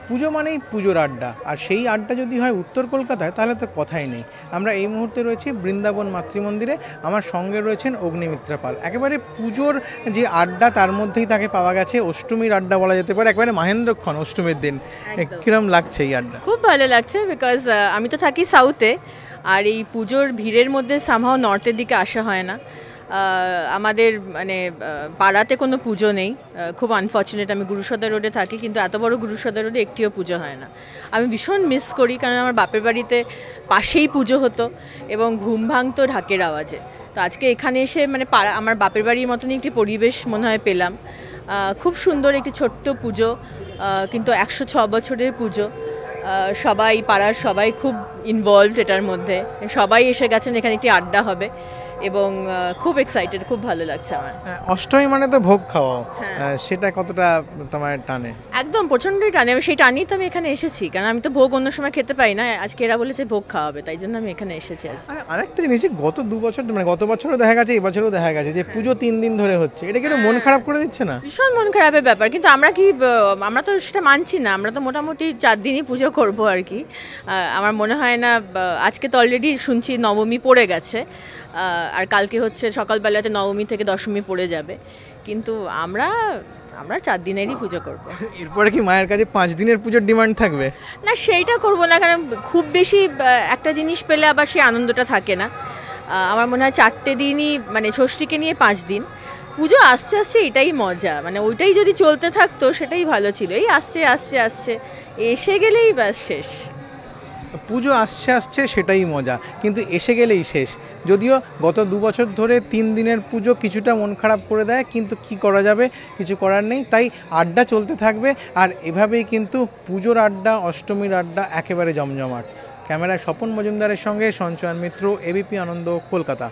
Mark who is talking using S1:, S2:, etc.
S1: পুজো মানেই পুজোর আড্ডা, আর সেই আড্ডা যদি হয় উত্তর কলকাতায় তাহলে তো কথাই নেই। আমরা এই মুহূর্তে রয়েছি বৃন্দাবন মাতৃমন্দিরে, আমার সঙ্গে রয়েছেন অগ্নিমিত্রা পাল। একেবারে পুজোর যে আড্ডা তার মধ্যেই তাকে পাওয়া গেছে, অষ্টমীর আড্ডা বলা যেতে পারে, একেবারে মহেন্দ্রক্ষণ অষ্টমীর দিন। কিরম লাগছে এই আড্ডা?
S2: খুব ভালো লাগছে, বিকজ আমি তো থাকি সাউথে, আর এই পুজোর ভিড়ের মধ্যে সামহাও নর্থের দিকে আসা হয় না। আমাদের মানে পাড়াতে কোনো পুজো নেই, খুব আনফর্চুনেট। আমি গুরুসদা রোডে থাকি, কিন্তু এত বড় গুরুসদা রোডে একটিও পুজো হয় না। আমি ভীষণ মিস করি, কারণ আমার বাপের বাড়িতে পাশেই পুজো হতো এবং ঘুম ভাঙতো ঢাকের আওয়াজে। তো আজকে এখানে এসে মানে আমার বাপের বাড়ির মতনই একটি পরিবেশ মনে হয় পেলাম। খুব সুন্দর একটি ছোট্ট পুজো, কিন্তু 106 বছরের পুজো। সবাই পাড়ার সবাই খুব ইনভলভড এটার মধ্যে, সবাই এসে গেছেন, এখানে একটি আড্ডা হবে এবং খুব এক্সাইটেড, খুব ভালো লাগছে আমার।
S1: অষ্টমী মানে তো ভোগ খাওয়া, সেটা কতটা তোমার টানে?
S2: একদম প্রচণ্ডই টানে, আমি সেই টানেই তো আমি এখানে এসেছি, কারণ আমি তো ভোগ অন্য সময় খেতে পাই না। আজকে এরা বলেছে ভোগ খাওয়াবে, তাই জন্য আমি এখানে এসেছি আজ।
S1: আরেকটা জিনিস, গত 2 বছর মানে গত বছরও দেখা গেছে, এবছরও দেখা গেছে যে পুজো 3 দিন ধরে হচ্ছে, এটা কি একটু মন খারাপ করে দিচ্ছে না?
S2: ভীষণ মন খারাপের ব্যাপার, কিন্তু আমরা তো সেটা মানছি না। আমরা তো মোটামুটি 4 দিনই পুজো করবো আর কি। আমার মনে হয় না, আজকে তো অলরেডি শুনছি নবমী পড়ে গেছে, আর কালকে হচ্ছে সকালবেলাতে নবমী থেকে দশমী পড়ে যাবে, কিন্তু আমরা 4 দিনেরই পুজো করব।
S1: এরপরে কি মায়ের কাছে 5 দিনের পুজোর ডিমান্ড থাকবে?
S2: না, সেইটা করব না, কারণ খুব বেশি একটা জিনিস পেলে আবার সেই আনন্দটা থাকে না। আমার মনে হয় 4টে দিনই, মানে ষষ্ঠীকে নিয়ে 5 দিন পুজো আসছে আসছে, এটাই মজা। মানে ওইটাই যদি চলতে থাকতো সেটাই ভালো ছিল। এই আসছে আসছে আসছে, এসে গেলেই ব্যাস শেষ।
S1: পুজো আসছে আসছে সেটাই মজা, কিন্তু এসে গেলেই শেষ। যদিও গত 2 বছর ধরে 3 দিনের পুজো কিছুটা মন খারাপ করে দেয়, কিন্তু কি করা যাবে, কিছু করার নেই। তাই আড্ডা চলতে থাকবে, আর এভাবেই কিন্তু পুজোর আড্ডা, অষ্টমীর আড্ডা একেবারে জমজমাট। ক্যামেরায় স্বপন মজুমদারের সঙ্গে সঞ্চয়ন মিত্র, এবিপি আনন্দ, কলকাতা।